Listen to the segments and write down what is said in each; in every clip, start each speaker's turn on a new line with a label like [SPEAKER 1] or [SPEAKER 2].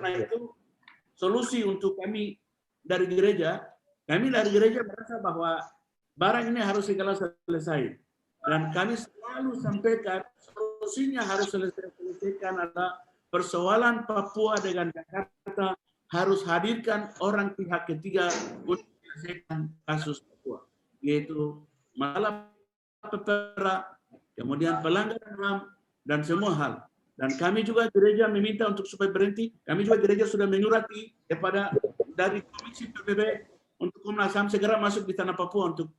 [SPEAKER 1] karena itu solusi untuk kami dari gereja merasa bahwa barang ini harus segera selesai. Dan kami selalu sampaikan solusinya harus selesaikan adalah persoalan Papua dengan Jakarta harus hadirkan orang pihak ketiga untuk menyelesaikan kasus Papua, yaitu masalah PPRA, kemudian pelanggaran HAM, dan semua hal. Dan kami juga gereja meminta untuk supaya berhenti. Kami juga gereja sudah menyurati kepada dari Komisi PBB untuk Komnas HAM segera masuk di tanah Papua untuk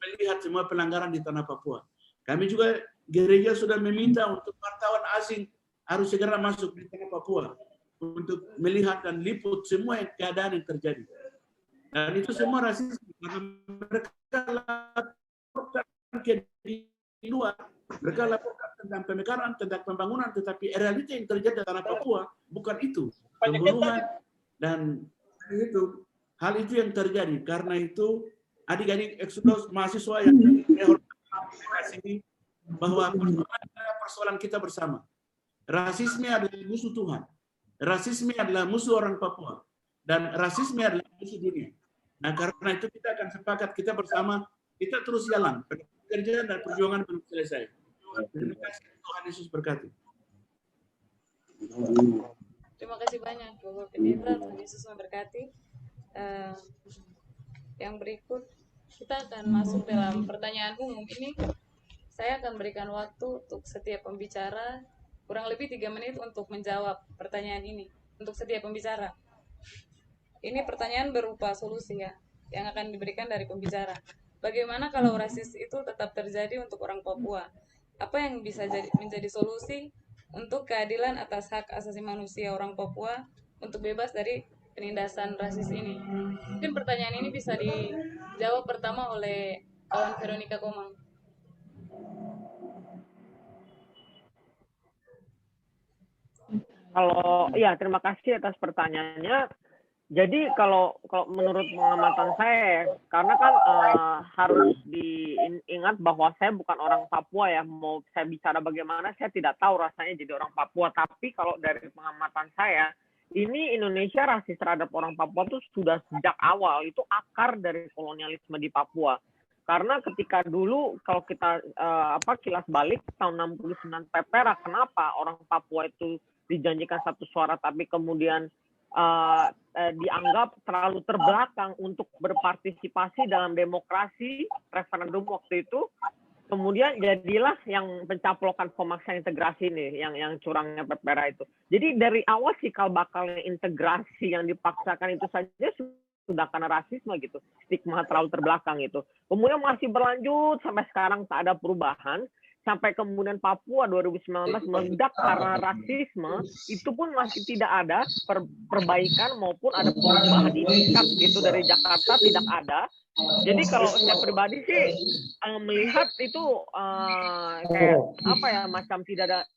[SPEAKER 1] melihat semua pelanggaran di tanah Papua. Kami juga gereja sudah meminta untuk wartawan asing harus segera masuk di tanah Papua untuk melihat dan liput semua keadaan yang terjadi. Dan itu semua rasisme karena mereka laporkan di luar, mereka laporkan tentang pemekaran, tentang pembangunan, tetapi realita yang terjadi di tanah Papua bukan itu, pembunuhan dan itu hal itu yang terjadi. Karena itu adik-adik Exodus mahasiswa yang dihormati bahwa persoalan kita bersama. Rasisme adalah musuh Tuhan. Rasisme adalah musuh orang Papua. Dan rasisme adalah musuh dunia. Nah, karena itu kita akan sepakat kita bersama, kita terus jalan. Pekerjaan dan perjuangan belum selesai. Terima kasih. Tuhan Yesus berkati.
[SPEAKER 2] Terima kasih banyak Bapak Pendeta. Tuhan Yesus memberkati. Yang berikut kita akan masuk dalam pertanyaan umum ini. Saya akan berikan waktu untuk setiap pembicara kurang lebih 3 menit untuk menjawab pertanyaan ini untuk setiap pembicara. Ini pertanyaan berupa solusi ya yang akan diberikan dari pembicara. Bagaimana kalau rasis itu tetap terjadi untuk orang Papua? Apa yang bisa menjadi solusi untuk keadilan atas hak asasi manusia orang Papua untuk bebas dari penindasan rasis ini? Mungkin pertanyaan ini bisa dijawab pertama oleh kawan Veronica Komang.
[SPEAKER 3] Kalau ya terima kasih atas pertanyaannya. Jadi kalau menurut pengamatan saya, karena kan harus diingat bahwa saya bukan orang Papua ya, mau saya bicara bagaimana saya tidak tahu rasanya jadi orang Papua. Tapi kalau dari pengamatan saya, ini Indonesia rasis terhadap orang Papua itu sudah sejak awal, itu akar dari kolonialisme di Papua. Karena ketika dulu kalau kita kilas balik tahun 69 PPRA, kenapa orang Papua itu dijanjikan satu suara tapi kemudian dianggap terlalu terbelakang untuk berpartisipasi dalam demokrasi referendum waktu itu, kemudian jadilah yang pencaplokan pemaksa integrasi ini, yang curangnya PPRA itu. Jadi dari awal cikal bakalnya integrasi yang dipaksakan itu saja sudah karena rasisme gitu, stigma terlalu terbelakang itu. Kemudian masih berlanjut sampai sekarang tak ada perubahan. Sampai kemudian Papua 2019 meledak karena rasisme, itu pun masih tidak ada perbaikan maupun ada perubahan di sikap itu dari Jakarta tidak ada. Jadi kalau saya pribadi sih melihat itu kayak apa ya, macam tidak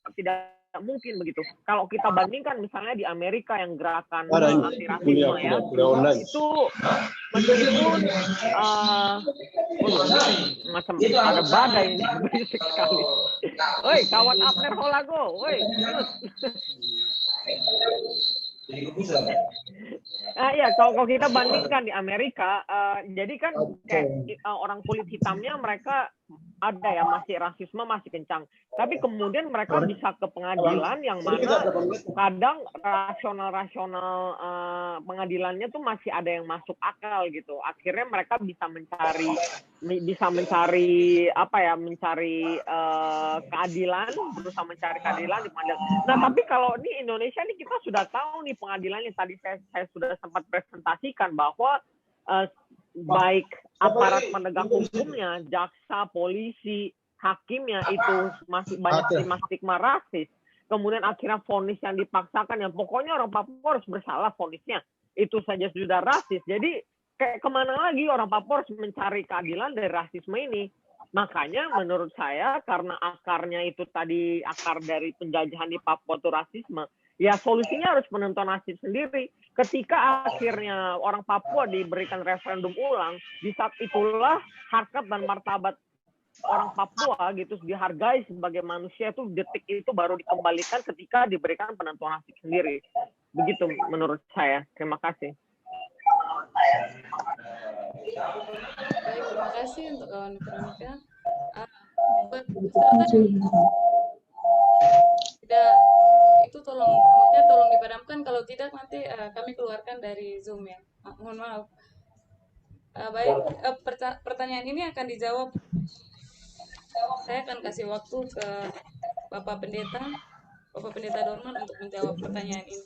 [SPEAKER 3] mungkin begitu. Kalau kita bandingkan misalnya di Amerika yang gerakan anti rasisme ya, itu meskipun macam ada badai ini berisik sekali. Woi, kawan Abner Holago, woi. Ya kalau kita bandingkan di Amerika, jadi kan kayak orang kulit hitamnya mereka ada ya masih rasisme masih kencang, tapi kemudian mereka bisa ke pengadilan yang mana kadang rasional pengadilannya tuh masih ada yang masuk akal gitu. Akhirnya mereka bisa mencari apa ya, mencari keadilan, berusaha mencari keadilan di pengadilan. Nah tapi kalau di Indonesia nih kita sudah tahu nih pengadilannya, tadi saya sudah sempat presentasikan bahwa baik aparat penegak hukumnya, jaksa, polisi, hakimnya itu masih banyak stigma rasis. Kemudian akhirnya vonis yang dipaksakan, yang pokoknya orang Papua harus bersalah vonisnya, itu saja sudah rasis. Jadi kayak kemana lagi orang Papua harus mencari keadilan dari rasisme ini? Makanya menurut saya karena akarnya itu tadi, akar dari penjajahan di Papua itu rasisme, ya solusinya harus menentukan nasib sendiri. Ketika akhirnya orang Papua diberikan referendum ulang, di saat itulah harkat dan martabat orang Papua gitu dihargai sebagai manusia, itu detik itu baru dikembalikan ketika diberikan penentuan nasib sendiri. Begitu menurut saya. Terima kasih.
[SPEAKER 2] Baik, terima kasih untuk kawan Veronica. Buat peserta yang tidak itu tolong dipadamkan, kalau tidak nanti kami keluarkan dari Zoom ya. Mohon maaf. Baik, pertanyaan ini akan dijawab. Saya akan kasih waktu ke Bapak Pendeta Dorman untuk menjawab pertanyaan ini.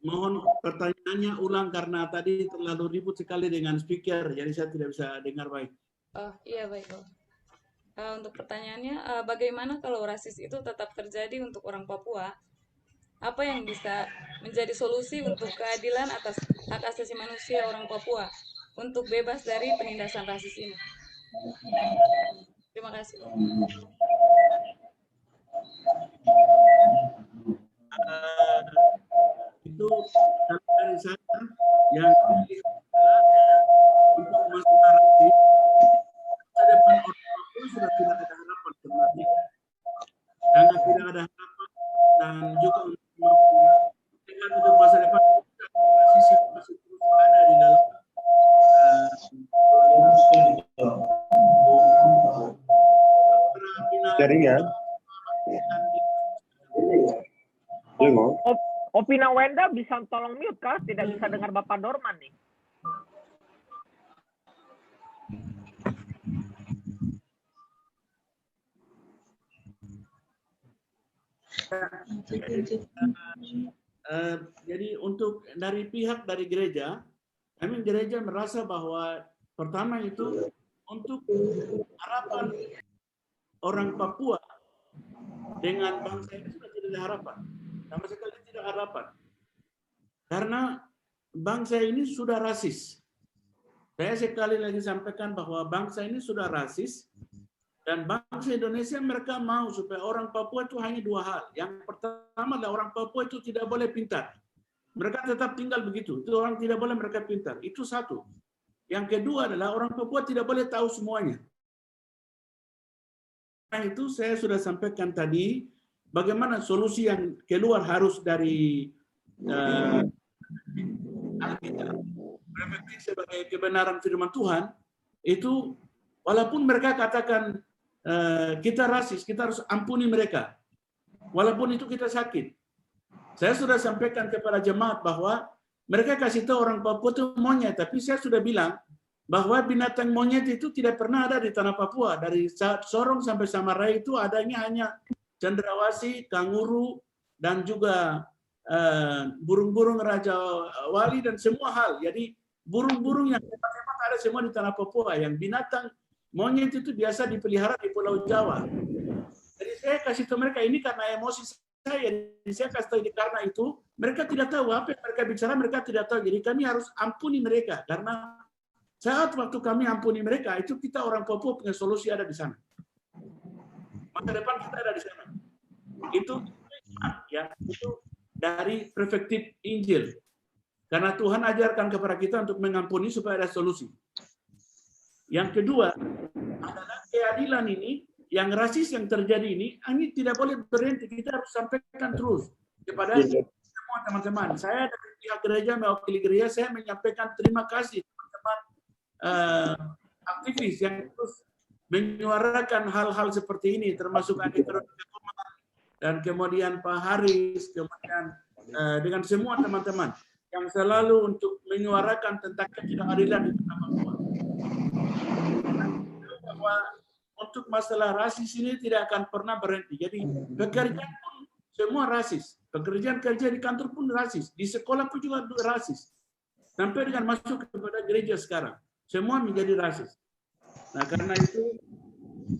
[SPEAKER 1] Mohon pertanyaannya ulang karena tadi terlalu ribut sekali dengan speaker, jadi saya tidak bisa dengar baik.
[SPEAKER 2] Oh iya, baik. Untuk pertanyaannya, bagaimana kalau rasis itu tetap terjadi untuk orang Papua? Apa yang bisa menjadi solusi untuk keadilan atas hak asasi manusia orang Papua untuk bebas dari penindasan rasis ini? Terima kasih.
[SPEAKER 1] Itu dari saya yang untuk masalah rasis, masa depan orang Papua sudah tidak ada harapan sebenarnya. Sangat tidak ada harapan, dan juga untuk masa depan rasis masih terus ada di dalam
[SPEAKER 4] jaringan.
[SPEAKER 3] Opina Wenda bisa tolong mute kah? Tidak bisa dengar Bapak Dorman nih.
[SPEAKER 1] Jadi untuk dari pihak dari gereja, kami gereja merasa bahwa pertama itu untuk harapan orang Papua dengan bangsa ini sudah tidak ada harapan, sama sekali tidak harapan, karena bangsa ini sudah rasis. Saya sekali lagi sampaikan bahwa bangsa ini sudah rasis. Dan bangsa Indonesia mereka mau supaya orang Papua itu hanya dua hal. Yang pertama adalah orang Papua itu tidak boleh pintar. Mereka tetap tinggal begitu. Itu orang tidak boleh mereka pintar. Itu satu. Yang kedua adalah orang Papua tidak boleh tahu semuanya. Nah itu saya sudah sampaikan tadi, bagaimana solusi yang keluar harus dari Alkitab, refleksi sebagai kebenaran firman Tuhan, itu walaupun mereka katakan kita rasis, kita harus ampuni mereka. Walaupun itu kita sakit. Saya sudah sampaikan kepada jemaat bahwa mereka kasih tahu orang Papua itu monyet, tapi saya sudah bilang bahwa binatang monyet itu tidak pernah ada di tanah Papua. Dari Sorong sampai Samarai itu adanya hanya cendrawasih, kanguru, dan juga burung-burung Raja Wali dan semua hal. Jadi burung-burung yang hebat-hebat ada semua di tanah Papua. Yang binatang monyet itu biasa dipelihara di Pulau Jawa. Jadi saya kasih tahu mereka ini karena emosi saya. Jadi saya kasih tahu ini karena itu mereka tidak tahu apa yang mereka bicara, mereka tidak tahu. Jadi kami harus ampuni mereka karena saat waktu kami ampuni mereka itu kita orang Papua punya solusi ada di sana. Masa depan kita ada di sana. Itu ya, itu dari perspektif Injil. Karena Tuhan ajarkan kepada kita untuk mengampuni supaya ada solusi. Yang kedua adalah keadilan ini, yang rasis yang terjadi ini tidak boleh berhenti. Kita harus sampaikan terus kepada semua teman-teman. Saya dari pihak gereja, mewakili gereja, saya menyampaikan terima kasih teman-teman aktivis yang terus menyuarakan hal-hal seperti ini, termasuk Andi dan kemudian Pak Haris, kemudian dengan semua teman-teman yang selalu untuk menyuarakan tentang ketidakadilan di tanah Papua. Bahwa untuk masalah rasis ini tidak akan pernah berhenti. Jadi pekerjaan pun semua rasis. Pekerjaan kerja di kantor pun rasis. Di sekolah pun juga rasis. Sampai dengan masuk kepada gereja sekarang. Semua menjadi rasis. Nah karena itu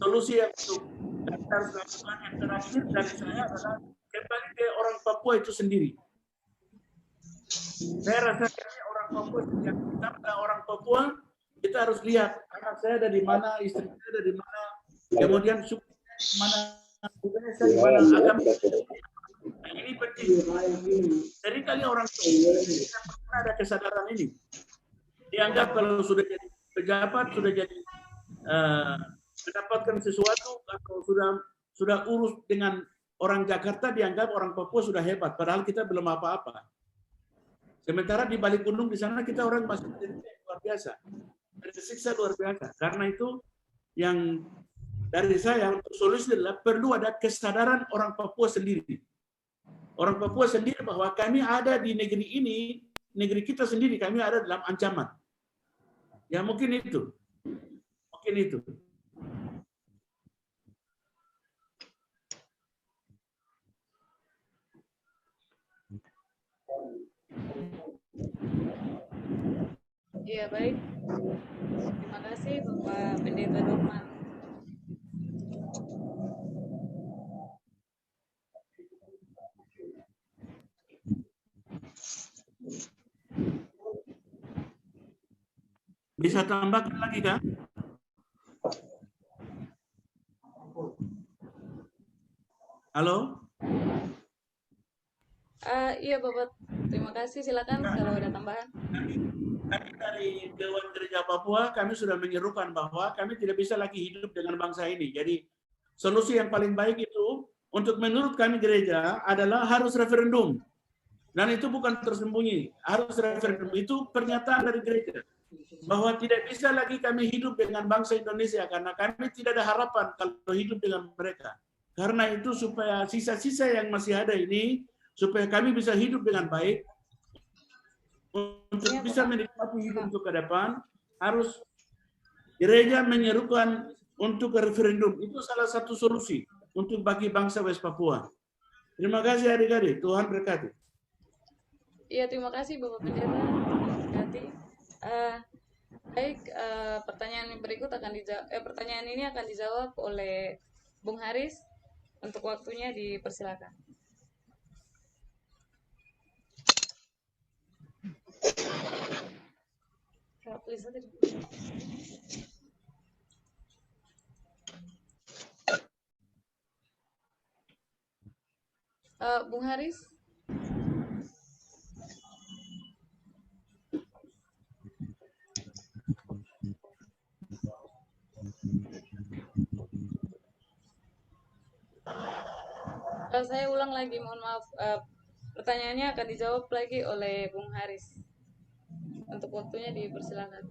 [SPEAKER 1] solusi yang untuk kita harus lakukan yang terakhir dari saya adalah kembali ke orang Papua itu sendiri. Saya rasa orang Papua yang kita orang Papua kita harus lihat anak saya ada di mana, istri saya ada di mana, kemudian suku di mana, budaya saya di mana, agama. Nah, ini penting. Jadi kali orang tidak pernah ada kesadaran ini. Dianggap kalau sudah jadi pejabat, sudah jadi mendapatkan sesuatu, atau sudah sudah urus dengan orang Jakarta, dianggap orang Papua sudah hebat, padahal kita belum apa-apa. Sementara di balik gunung di sana kita orang masih luar biasa, tersiksa luar biasa. Karena itu yang dari saya untuk solusi adalah perlu ada kesadaran orang Papua sendiri. Orang Papua sendiri bahwa kami ada di negeri ini, negeri kita sendiri, kami ada dalam ancaman. Ya mungkin itu. Mungkin itu.
[SPEAKER 2] Iya, baik. Terima kasih Bapak Pendeta Dorman.
[SPEAKER 1] Bisa tambahkan lagi kan? Halo?
[SPEAKER 2] Iya Bapak, terima kasih. Silakan kalau ada tambahan.
[SPEAKER 1] Kami dari Dewan Gereja Papua, kami sudah menyerukan bahwa kami tidak bisa lagi hidup dengan bangsa ini. Jadi solusi yang paling baik itu untuk menurut kami gereja adalah harus referendum. Dan itu bukan tersembunyi, harus referendum. Itu pernyataan dari gereja. Bahwa tidak bisa lagi kami hidup dengan bangsa Indonesia karena kami tidak ada harapan kalau hidup dengan mereka. Karena itu supaya sisa-sisa yang masih ada ini, supaya kami bisa hidup dengan baik, untuk bisa menikmati hidup untuk ke depan, harus gereja menyerukan untuk referendum. Itu salah satu solusi untuk bagi bangsa West Papua. Terima kasih adik-adik, Tuhan berkati.
[SPEAKER 2] Iya, terima kasih Bapak Pendeta. Berkati. Baik, pertanyaan berikut pertanyaan ini akan dijawab oleh Bung Haris. Untuk waktunya dipersilakan. Bung Haris. Saya ulang lagi, mohon maaf. Pertanyaannya akan dijawab lagi oleh Bung Haris. Untuk waktunya dipersilakan.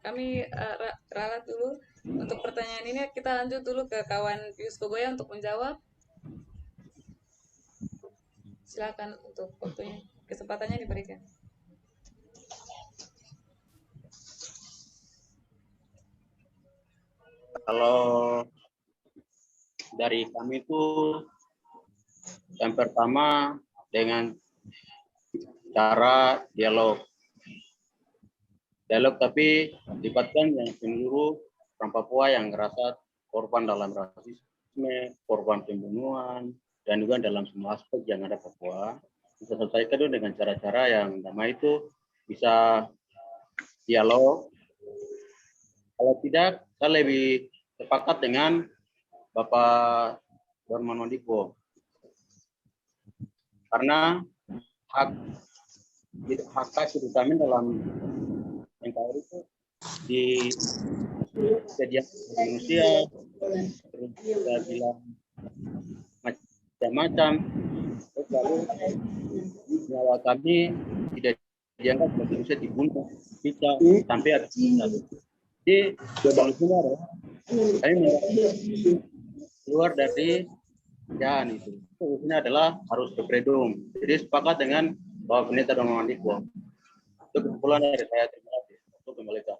[SPEAKER 2] Kami ralat dulu. Untuk pertanyaan ini kita lanjut dulu ke kawan Pius Kogoya untuk menjawab. Silakan untuk waktunya, kesempatannya diberikan.
[SPEAKER 4] Kalau dari kami itu yang pertama dengan cara dialog tapi libatkan yang seluruh orang Papua yang merasa korban dalam rasisme, korban pembunuhan, dan juga dalam semua aspek yang ada Papua. Bisa selesaikan dengan cara-cara yang damai, itu bisa dialog. Kalau tidak, saya lebih sepakat dengan Bapak Dorman Mondiko. Karena hak kami dalam NKRI itu di kejadian manusia, terus kita bilang macam-macam, terus lalu nyawa kami tidak dianggap sebagai manusia dibunuh, bisa sampai ada. Jadi solusinya adalah kami keluar dari jalan itu. Solusinya adalah harus referendum. Jadi sepakat dengan Bapak Pendeta Dorman Mondiko. Itu kesimpulan dari saya. Terima kasih. Untuk kembalikan.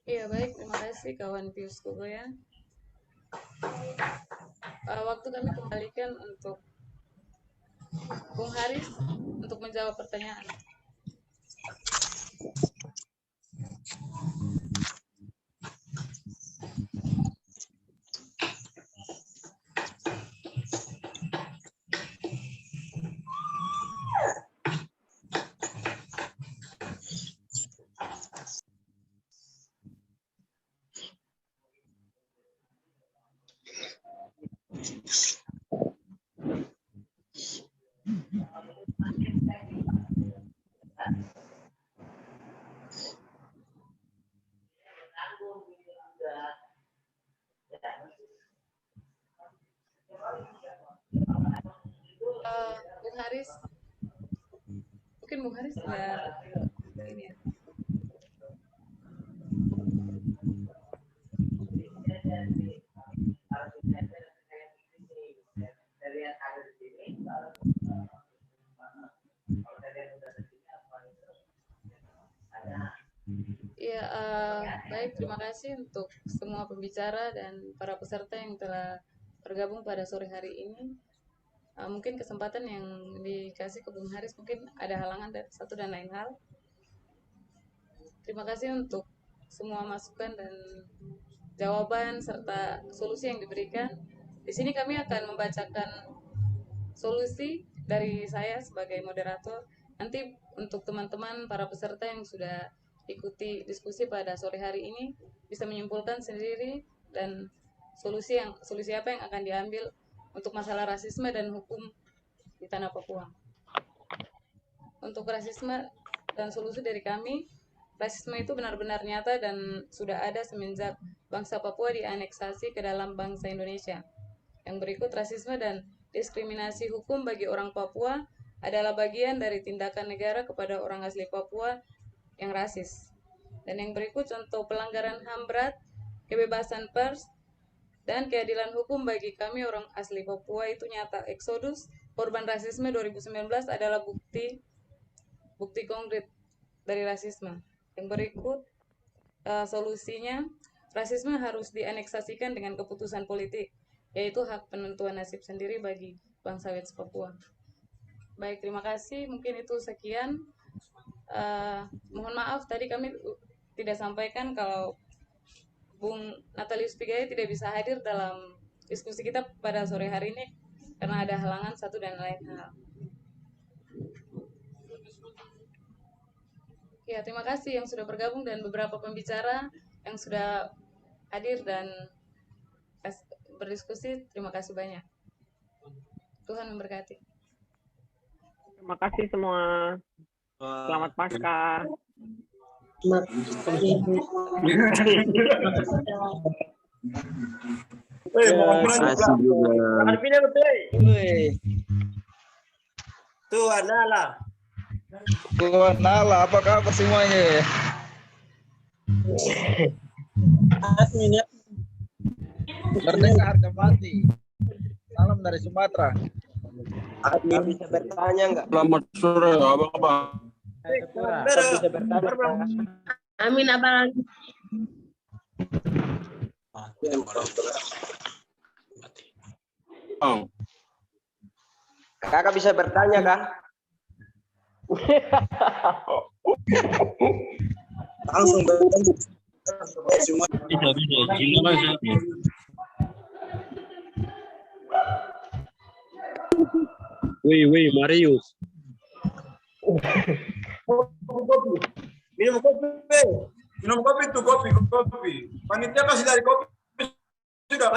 [SPEAKER 2] Iya, baik, terima kasih kawan Pius Kogoya. Waktu kami kembalikan untuk Bung Haris untuk menjawab pertanyaan. Bung Haris, mungkin Bung Haris sudah ini ya. Ya, baik, terima kasih untuk semua pembicara dan para peserta yang telah bergabung pada sore hari ini. Mungkin kesempatan yang dikasih ke Bung Haris mungkin ada halangan satu dan lain hal. Terima kasih untuk semua masukan dan jawaban serta solusi yang diberikan. Di sini kami akan membacakan solusi dari saya sebagai moderator. Nanti untuk teman-teman para peserta yang sudah ikuti diskusi pada sore hari ini bisa menyimpulkan sendiri dan solusi apa yang akan diambil untuk masalah rasisme dan hukum di tanah Papua. Untuk rasisme dan solusi dari kami, rasisme itu benar-benar nyata dan sudah ada semenjak bangsa Papua dianeksasi ke dalam bangsa Indonesia. Yang berikut, rasisme dan diskriminasi hukum bagi orang Papua adalah bagian dari tindakan negara kepada orang asli Papua yang rasis. Dan yang berikut contoh pelanggaran HAM berat, kebebasan pers, dan keadilan hukum bagi kami orang asli Papua itu nyata. Eksodus korban rasisme 2019 adalah bukti konkret dari rasisme. Yang berikut solusinya, rasisme harus dianeksasikan dengan keputusan politik, yaitu hak penentuan nasib sendiri bagi bangsa Wets Papua. Baik, terima kasih. Mungkin itu sekian. Mohon maaf tadi kami tidak sampaikan kalau Bung Natalius Pigai tidak bisa hadir dalam diskusi kita pada sore hari ini karena ada halangan satu dan lain hal. Ya, terima kasih yang sudah bergabung dan beberapa pembicara yang sudah hadir dan berdiskusi. Terima kasih banyak. Tuhan memberkati.
[SPEAKER 3] Terima kasih semua. Selamat Paskah.
[SPEAKER 5] Tuhan Allah.
[SPEAKER 6] Tuhan Allah, apa kabar semuanya? Merdeka harga mati. Salam dari Sumatera.
[SPEAKER 5] Admin bisa bertanya enggak?
[SPEAKER 7] Selamat sore, abang-abang.
[SPEAKER 5] Bisa bertanya.
[SPEAKER 8] Amin, abang.
[SPEAKER 5] Kakak bisa bertanya kah?
[SPEAKER 7] Langsung bertanya. Bisa. Wih, Marius.
[SPEAKER 9] Minum kopi tuh kopi. Panitia kasih dari kopi sudah.